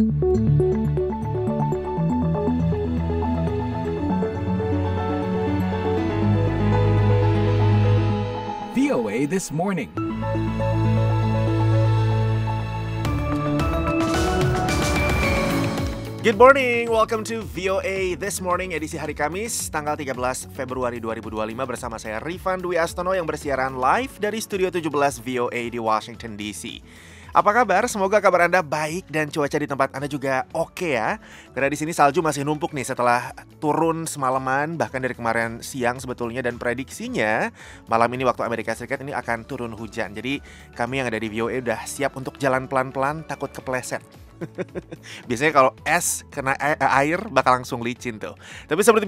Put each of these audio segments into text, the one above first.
VOA This Morning. Good morning, welcome to VOA This Morning edisi hari Kamis, tanggal 13 Februari 2025 bersama saya Rifan Dwi Astono yang bersiaran live dari Studio 17 VOA di Washington DC. Apa kabar? Semoga kabar Anda baik dan cuaca di tempat Anda juga oke ya. Karena di sini salju masih numpuk nih setelah turun semalaman, bahkan dari kemarin siang sebetulnya, dan prediksinya malam ini waktu Amerika Serikat ini akan turun hujan. Jadi kami yang ada di VOA udah siap untuk jalan pelan-pelan, takut kepleset. Biasanya kalau es kena air bakal langsung licin tuh. Tapi seperti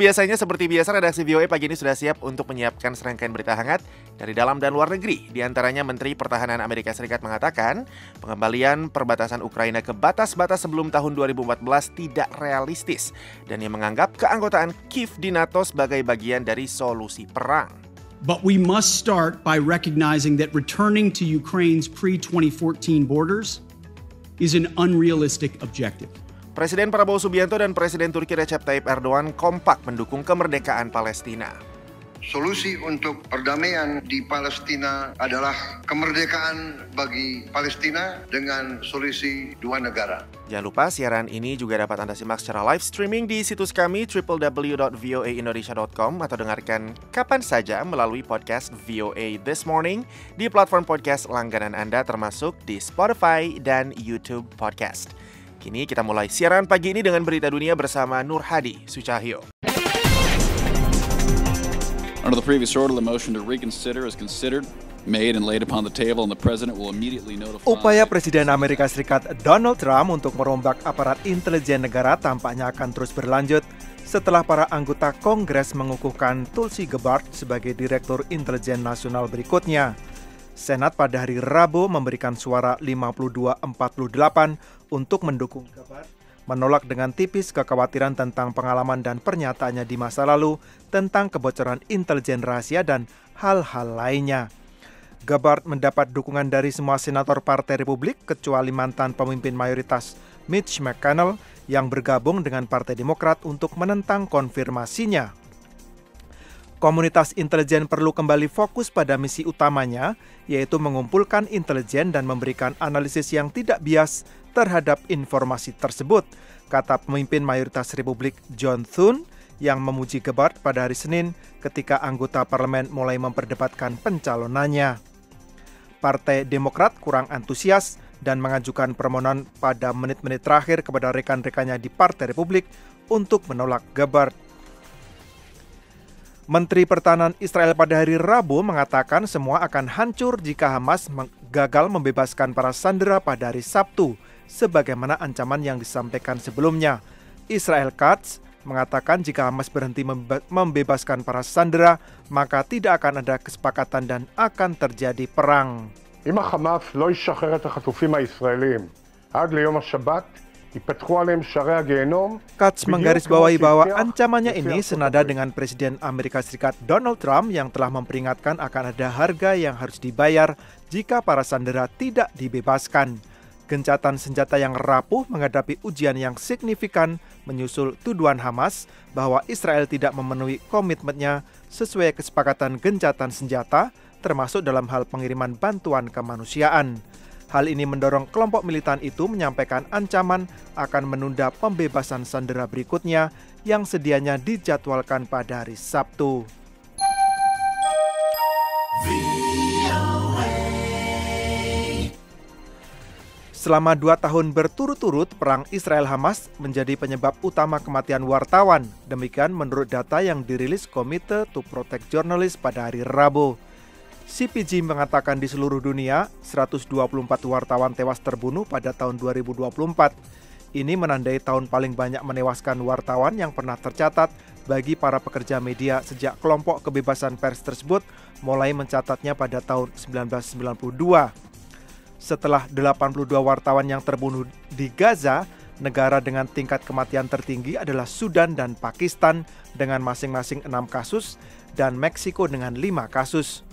biasa redaksi VOA pagi ini sudah siap untuk menyiapkan serangkaian berita hangat dari dalam dan luar negeri. Di antaranya Menteri Pertahanan Amerika Serikat mengatakan pengembalian perbatasan Ukraina ke batas-batas sebelum tahun 2014 tidak realistis, dan ia menganggap keanggotaan Kiev di NATO sebagai bagian dari solusi perang. But we must start by recognizing that returning to Ukraine's pre-2014 borders is an unrealistic objective. Presiden Prabowo Subianto dan Presiden Turki Recep Tayyip Erdogan kompak mendukung kemerdekaan Palestina. Solusi untuk perdamaian di Palestina adalah kemerdekaan bagi Palestina dengan solusi dua negara. Jangan lupa siaran ini juga dapat Anda simak secara live streaming di situs kami www.voaindonesia.com atau dengarkan kapan saja melalui podcast VOA This Morning di platform podcast langganan Anda termasuk di Spotify dan YouTube Podcast. Kini kita mulai siaran pagi ini dengan berita dunia bersama Nur Hadi Sucahyo. Under the previous order, the motion to reconsider is considered, made and laid upon the table, and the President will immediately notify... Upaya Presiden Amerika Serikat Donald Trump untuk merombak aparat intelijen negara tampaknya akan terus berlanjut setelah para anggota Kongres mengukuhkan Tulsi Gabbard sebagai Direktur Intelijen Nasional berikutnya. Senat pada hari Rabu memberikan suara 52-48 untuk mendukung Gabbard, menolak dengan tipis kekhawatiran tentang pengalaman dan pernyataannya di masa lalu tentang kebocoran intelijen rahasia dan hal-hal lainnya. Gabbard mendapat dukungan dari semua senator Partai Republik kecuali mantan pemimpin mayoritas Mitch McConnell yang bergabung dengan Partai Demokrat untuk menentang konfirmasinya. Komunitas intelijen perlu kembali fokus pada misi utamanya, yaitu mengumpulkan intelijen dan memberikan analisis yang tidak bias terhadap informasi tersebut, kata pemimpin mayoritas Republik John Thune yang memuji Gabbard pada hari Senin ketika anggota parlemen mulai memperdebatkan pencalonannya. Partai Demokrat kurang antusias dan mengajukan permohonan pada menit-menit terakhir kepada rekan-rekannya di Partai Republik untuk menolak Gabbard. Menteri Pertahanan Israel pada hari Rabu mengatakan semua akan hancur jika Hamas gagal membebaskan para sandera pada hari Sabtu, sebagaimana ancaman yang disampaikan sebelumnya. Israel Katz mengatakan jika Hamas berhenti membebaskan para sandera, maka tidak akan ada kesepakatan dan akan terjadi perang. אם החמאס לא ישחרר את החטופים הישראלים עד ליום השבת, Katz menggarisbawahi bahwa ancamannya ini senada dengan Presiden Amerika Serikat Donald Trump yang telah memperingatkan akan ada harga yang harus dibayar jika para sandera tidak dibebaskan. Gencatan senjata yang rapuh menghadapi ujian yang signifikan menyusul tuduhan Hamas bahwa Israel tidak memenuhi komitmennya sesuai kesepakatan gencatan senjata, termasuk dalam hal pengiriman bantuan kemanusiaan. Hal ini mendorong kelompok militan itu menyampaikan ancaman akan menunda pembebasan sandera berikutnya yang sedianya dijadwalkan pada hari Sabtu. Selama 2 tahun berturut-turut, perang Israel-Hamas menjadi penyebab utama kematian wartawan. Demikian menurut data yang dirilis Komite to Protect Journalists pada hari Rabu. CPJ mengatakan di seluruh dunia, 124 wartawan tewas terbunuh pada tahun 2024. Ini menandai tahun paling banyak menewaskan wartawan yang pernah tercatat bagi para pekerja media sejak kelompok kebebasan pers tersebut mulai mencatatnya pada tahun 1992. Setelah 82 wartawan yang terbunuh di Gaza, negara dengan tingkat kematian tertinggi adalah Sudan dan Pakistan dengan masing-masing 6 kasus dan Meksiko dengan 5 kasus.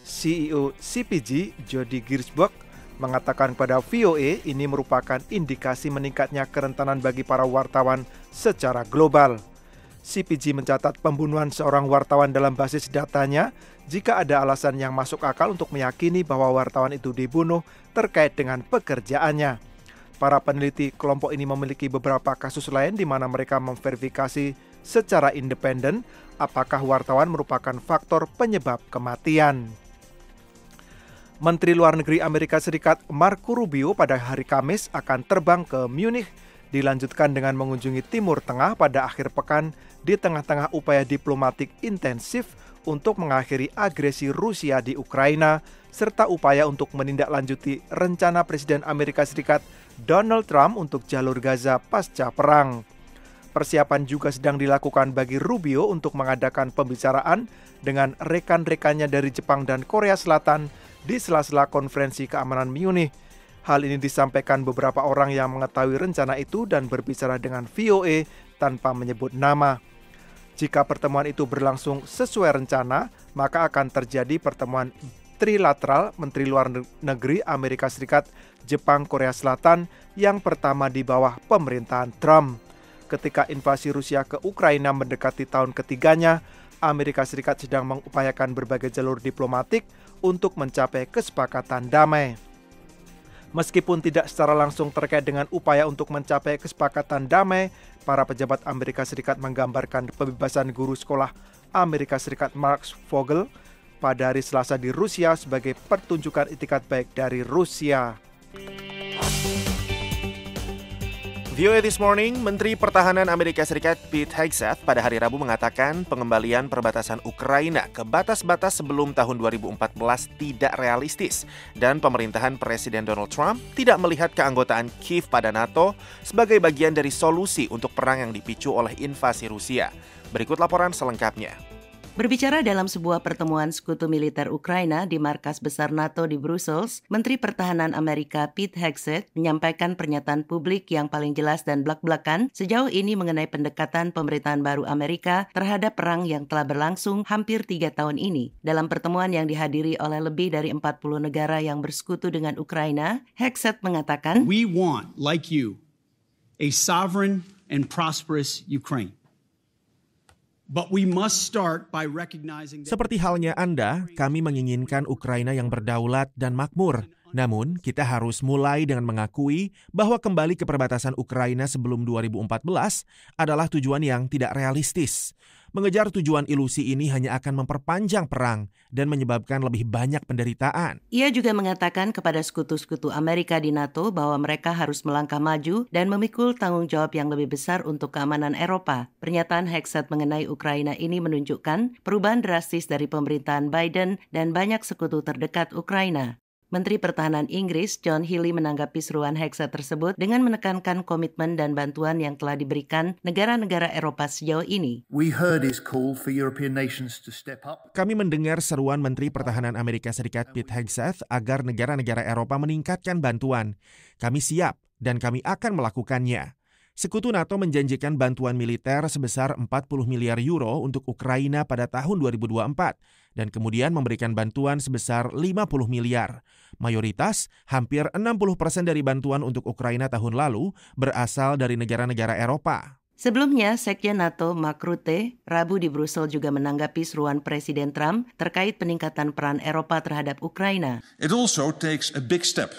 CEO CPJ, Jody Ginsburg, mengatakan kepada VOA ini merupakan indikasi meningkatnya kerentanan bagi para wartawan secara global. CPJ mencatat pembunuhan seorang wartawan dalam basis datanya jika ada alasan yang masuk akal untuk meyakini bahwa wartawan itu dibunuh terkait dengan pekerjaannya. Para peneliti kelompok ini memiliki beberapa kasus lain di mana mereka memverifikasi secara independen apakah wartawan merupakan faktor penyebab kematian. Menteri Luar Negeri Amerika Serikat Marco Rubio pada hari Kamis akan terbang ke Munich, dilanjutkan dengan mengunjungi Timur Tengah pada akhir pekan di tengah-tengah upaya diplomatik intensif untuk mengakhiri agresi Rusia di Ukraina, serta upaya untuk menindaklanjuti rencana Presiden Amerika Serikat Donald Trump untuk jalur Gaza pasca perang. Persiapan juga sedang dilakukan bagi Rubio untuk mengadakan pembicaraan dengan rekan-rekannya dari Jepang dan Korea Selatan di sela-sela konferensi keamanan Munich. Hal ini disampaikan beberapa orang yang mengetahui rencana itu dan berbicara dengan VOA tanpa menyebut nama. Jika pertemuan itu berlangsung sesuai rencana, maka akan terjadi pertemuan trilateral Menteri Luar Negeri Amerika Serikat, Jepang, Korea Selatan yang pertama di bawah pemerintahan Trump. Ketika invasi Rusia ke Ukraina mendekati tahun ketiganya, Amerika Serikat sedang mengupayakan berbagai jalur diplomatik untuk mencapai kesepakatan damai. Meskipun tidak secara langsung terkait dengan upaya untuk mencapai kesepakatan damai, para pejabat Amerika Serikat menggambarkan pembebasan guru sekolah Amerika Serikat Mark Vogel pada hari Selasa di Rusia sebagai pertunjukan itikat baik dari Rusia. VOA This Morning, Menteri Pertahanan Amerika Serikat Pete Hegseth pada hari Rabu mengatakan pengembalian perbatasan Ukraina ke batas-batas sebelum tahun 2014 tidak realistis dan pemerintahan Presiden Donald Trump tidak melihat keanggotaan Kiev pada NATO sebagai bagian dari solusi untuk perang yang dipicu oleh invasi Rusia. Berikut laporan selengkapnya. Berbicara dalam sebuah pertemuan sekutu militer Ukraina di markas besar NATO di Brussels, Menteri Pertahanan Amerika Pete Hegseth menyampaikan pernyataan publik yang paling jelas dan blak-blakan sejauh ini mengenai pendekatan pemerintahan baru Amerika terhadap perang yang telah berlangsung hampir 3 tahun ini. Dalam pertemuan yang dihadiri oleh lebih dari 40 negara yang bersekutu dengan Ukraina, Hegseth mengatakan, We want, like you, a sovereign and prosperous Ukraine. But we must start by recognizing that... Seperti halnya Anda, kami menginginkan Ukraina yang berdaulat dan makmur. Namun, kita harus mulai dengan mengakui bahwa kembali ke perbatasan Ukraina sebelum 2014 adalah tujuan yang tidak realistis. Mengejar tujuan ilusi ini hanya akan memperpanjang perang dan menyebabkan lebih banyak penderitaan. Ia juga mengatakan kepada sekutu-sekutu Amerika di NATO bahwa mereka harus melangkah maju dan memikul tanggung jawab yang lebih besar untuk keamanan Eropa. Pernyataan Hegseth mengenai Ukraina ini menunjukkan perubahan drastis dari pemerintahan Biden dan banyak sekutu terdekat Ukraina. Menteri Pertahanan Inggris John Healey menanggapi seruan Hegseth tersebut dengan menekankan komitmen dan bantuan yang telah diberikan negara-negara Eropa sejauh ini. Kami mendengar seruan Menteri Pertahanan Amerika Serikat Pete Hegseth agar negara-negara Eropa meningkatkan bantuan. Kami siap dan kami akan melakukannya. Sekutu NATO menjanjikan bantuan militer sebesar 40 miliar euro untuk Ukraina pada tahun 2024 dan kemudian memberikan bantuan sebesar 50 miliar. Mayoritas, hampir 60% dari bantuan untuk Ukraina tahun lalu berasal dari negara-negara Eropa. Sebelumnya, Sekjen NATO Mark Rutte Rabu di Brussel juga menanggapi seruan Presiden Trump terkait peningkatan peran Eropa terhadap Ukraina. It also takes a big step.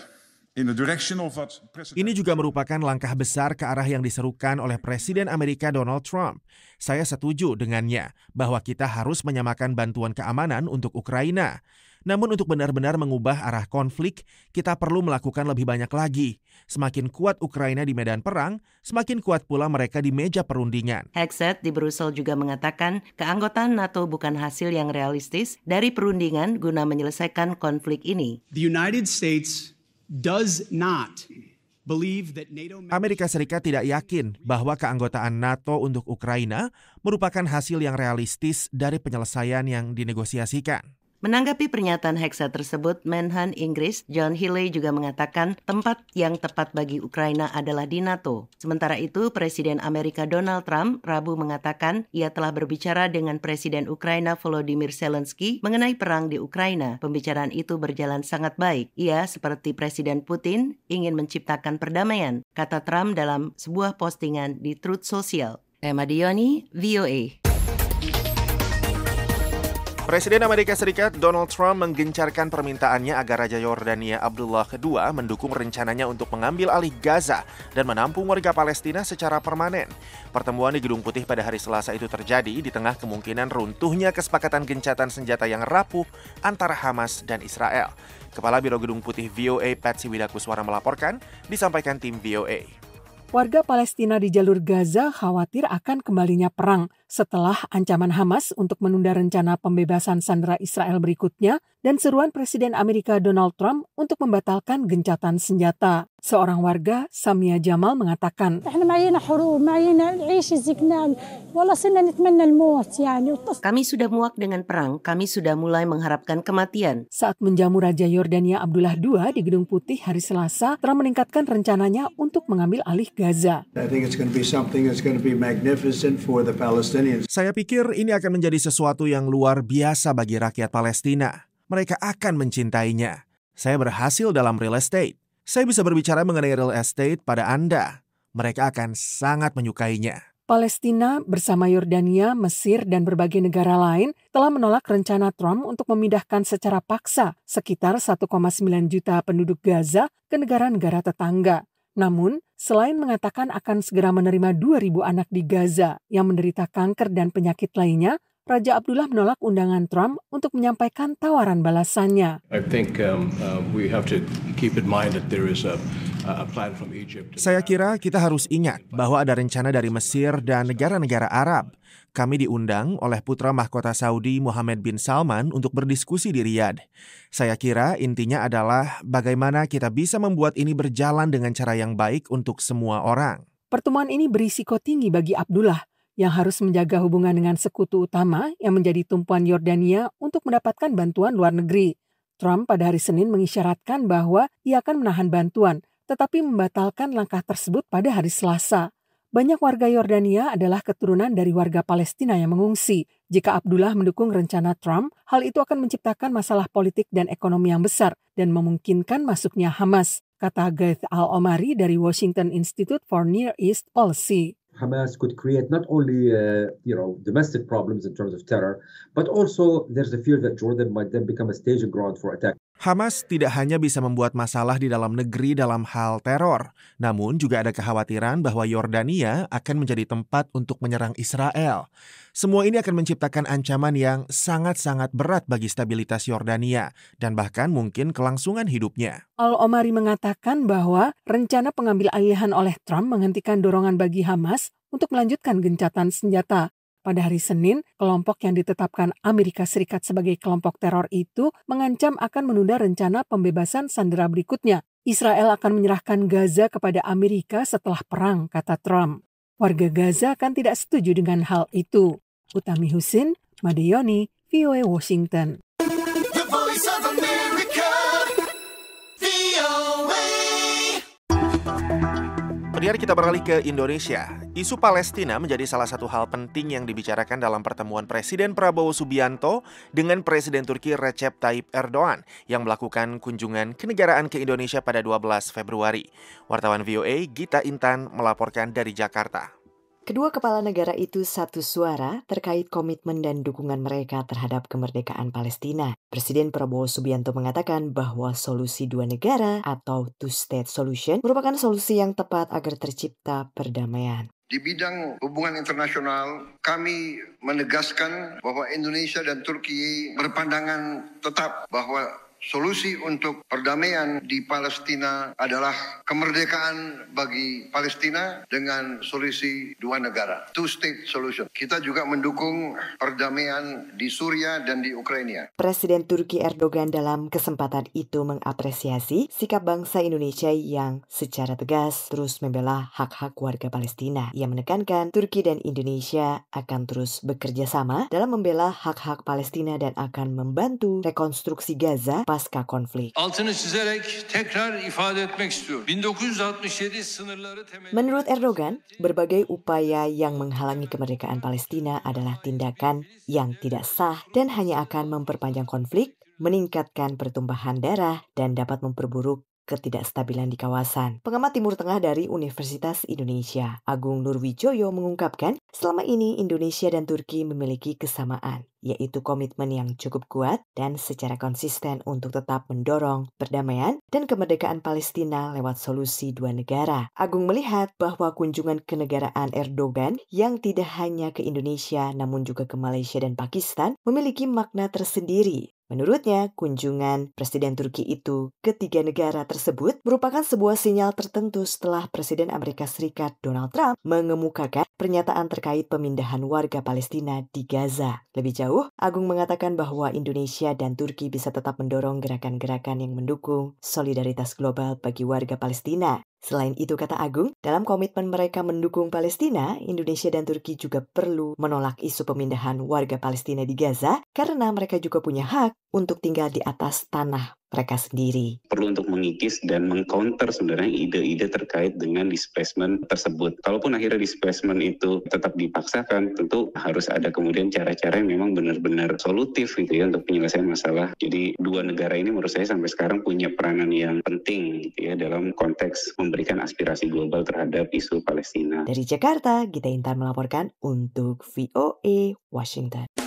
Ini juga merupakan langkah besar ke arah yang diserukan oleh Presiden Amerika Donald Trump. Saya setuju dengannya bahwa kita harus menyamakan bantuan keamanan untuk Ukraina. Namun untuk benar-benar mengubah arah konflik, kita perlu melakukan lebih banyak lagi. Semakin kuat Ukraina di medan perang, semakin kuat pula mereka di meja perundingan. Hegseth di Brussel juga mengatakan keanggotaan NATO bukan hasil yang realistis dari perundingan guna menyelesaikan konflik ini. The United States does not believe that NATO... Amerika Serikat tidak yakin bahwa keanggotaan NATO untuk Ukraina merupakan hasil yang realistis dari penyelesaian yang dinegosiasikan. Menanggapi pernyataan Hegseth tersebut, Menhan Inggris John Healey juga mengatakan tempat yang tepat bagi Ukraina adalah di NATO. Sementara itu, Presiden Amerika Donald Trump Rabu mengatakan ia telah berbicara dengan Presiden Ukraina Volodymyr Zelensky mengenai perang di Ukraina. Pembicaraan itu berjalan sangat baik. Ia, seperti Presiden Putin, ingin menciptakan perdamaian, kata Trump dalam sebuah postingan di Truth Social. Emma Dioni, VOA. Presiden Amerika Serikat Donald Trump menggencarkan permintaannya agar Raja Yordania Abdullah II mendukung rencananya untuk mengambil alih Gaza dan menampung warga Palestina secara permanen. Pertemuan di Gedung Putih pada hari Selasa itu terjadi di tengah kemungkinan runtuhnya kesepakatan gencatan senjata yang rapuh antara Hamas dan Israel. Kepala Biro Gedung Putih VOA Patsy Widakuswara melaporkan, disampaikan tim VOA. Warga Palestina di jalur Gaza khawatir akan kembalinya perang setelah ancaman Hamas untuk menunda rencana pembebasan sandera Israel berikutnya dan seruan Presiden Amerika Donald Trump untuk membatalkan gencatan senjata. Seorang warga, Samia Jamal, mengatakan, kami sudah muak dengan perang, kami sudah mulai mengharapkan kematian. Saat menjamu Raja Yordania Abdullah II di Gedung Putih hari Selasa, Trump meningkatkan rencananya untuk mengambil alih Gaza. Saya pikir ini akan menjadi sesuatu yang luar biasa bagi rakyat Palestina. Mereka akan mencintainya. Saya berhasil dalam real estate. Saya bisa berbicara mengenai real estate pada Anda. Mereka akan sangat menyukainya. Palestina bersama Yordania, Mesir, dan berbagai negara lain telah menolak rencana Trump untuk memindahkan secara paksa sekitar 1,9 juta penduduk Gaza ke negara-negara tetangga. Namun, selain mengatakan akan segera menerima 2.000 anak di Gaza yang menderita kanker dan penyakit lainnya, Raja Abdullah menolak undangan Trump untuk menyampaikan tawaran balasannya. Saya kira kita harus ingat bahwa ada rencana dari Mesir dan negara-negara Arab. Kami diundang oleh putra mahkota Saudi Mohammed bin Salman untuk berdiskusi di Riyadh. Saya kira intinya adalah bagaimana kita bisa membuat ini berjalan dengan cara yang baik untuk semua orang. Pertemuan ini berisiko tinggi bagi Abdullah, yang harus menjaga hubungan dengan sekutu utama yang menjadi tumpuan Yordania untuk mendapatkan bantuan luar negeri. Trump pada hari Senin mengisyaratkan bahwa ia akan menahan bantuan, tetapi membatalkan langkah tersebut pada hari Selasa. Banyak warga Yordania adalah keturunan dari warga Palestina yang mengungsi. Jika Abdullah mendukung rencana Trump, hal itu akan menciptakan masalah politik dan ekonomi yang besar dan memungkinkan masuknya Hamas, kata Gaith Al-Omari dari Washington Institute for Near East Policy. Hamas could create not only domestic problems in terms of terror, but also there's a fear that Jordan might then become a staging ground for attack. Hamas tidak hanya bisa membuat masalah di dalam negeri dalam hal teror, namun juga ada kekhawatiran bahwa Yordania akan menjadi tempat untuk menyerang Israel. Semua ini akan menciptakan ancaman yang sangat-sangat berat bagi stabilitas Yordania dan bahkan mungkin kelangsungan hidupnya. Al-Omari mengatakan bahwa rencana pengambil alihan oleh Trump menghentikan dorongan bagi Hamas untuk melanjutkan gencatan senjata. Pada hari Senin, kelompok yang ditetapkan Amerika Serikat sebagai kelompok teror itu mengancam akan menunda rencana pembebasan sandera berikutnya. Israel akan menyerahkan Gaza kepada Amerika setelah perang, kata Trump. Warga Gaza kan tidak setuju dengan hal itu. Utami Husin, Madeyoni, VOA Washington. The Voice of America, VOA. Kemudian kita beralih ke Indonesia. Isu Palestina menjadi salah satu hal penting yang dibicarakan dalam pertemuan Presiden Prabowo Subianto dengan Presiden Turki Recep Tayyip Erdogan yang melakukan kunjungan kenegaraan ke Indonesia pada 12 Februari. Wartawan VOA Gita Intan melaporkan dari Jakarta. Kedua kepala negara itu satu suara terkait komitmen dan dukungan mereka terhadap kemerdekaan Palestina. Presiden Prabowo Subianto mengatakan bahwa solusi dua negara atau two-state solution merupakan solusi yang tepat agar tercipta perdamaian. Di bidang hubungan internasional, kami menegaskan bahwa Indonesia dan Turki berpandangan tetap bahwa solusi untuk perdamaian di Palestina adalah kemerdekaan bagi Palestina dengan solusi dua negara, two-state solution. Kita juga mendukung perdamaian di Suriah dan di Ukraina. Presiden Turki Erdogan dalam kesempatan itu mengapresiasi sikap bangsa Indonesia yang secara tegas terus membela hak-hak warga Palestina. Ia menekankan Turki dan Indonesia akan terus bekerja sama dalam membela hak-hak Palestina dan akan membantu rekonstruksi Gaza pasca konflik. Altını çizerek tekrar ifade etmek istiyorum. 1967 sınırları temel. Menurut Erdogan, berbagai upaya yang menghalangi kemerdekaan Palestina adalah tindakan yang tidak sah dan hanya akan memperpanjang konflik, meningkatkan pertumpahan darah, dan dapat memperburuk ketidakstabilan di kawasan. Pengamat Timur Tengah dari Universitas Indonesia, Agung Nurwijoyo mengungkapkan, selama ini Indonesia dan Turki memiliki kesamaan, yaitu komitmen yang cukup kuat dan secara konsisten untuk tetap mendorong perdamaian dan kemerdekaan Palestina lewat solusi dua negara. Agung melihat bahwa kunjungan kenegaraan Erdogan yang tidak hanya ke Indonesia namun juga ke Malaysia dan Pakistan memiliki makna tersendiri. Menurutnya, kunjungan Presiden Turki itu ke tiga negara tersebut merupakan sebuah sinyal tertentu setelah Presiden Amerika Serikat Donald Trump mengemukakan pernyataan terkait pemindahan warga Palestina di Gaza. Lebih jauh, Agung mengatakan bahwa Indonesia dan Turki bisa tetap mendorong gerakan-gerakan yang mendukung solidaritas global bagi warga Palestina. Selain itu, kata Agung, dalam komitmen mereka mendukung Palestina, Indonesia dan Turki juga perlu menolak isu pemindahan warga Palestina di Gaza karena mereka juga punya hak untuk tinggal di atas tanah mereka sendiri. Perlu untuk mengikis dan mengcounter sebenarnya ide-ide terkait dengan displacement tersebut. Kalaupun akhirnya displacement itu tetap dipaksakan, tentu harus ada kemudian cara-cara yang memang benar-benar solutif gitu ya untuk penyelesaian masalah. Jadi dua negara ini menurut saya sampai sekarang punya peranan yang penting gitu ya dalam konteks memberikan aspirasi global terhadap isu Palestina. Dari Jakarta, Gita Intan melaporkan untuk VOA Washington.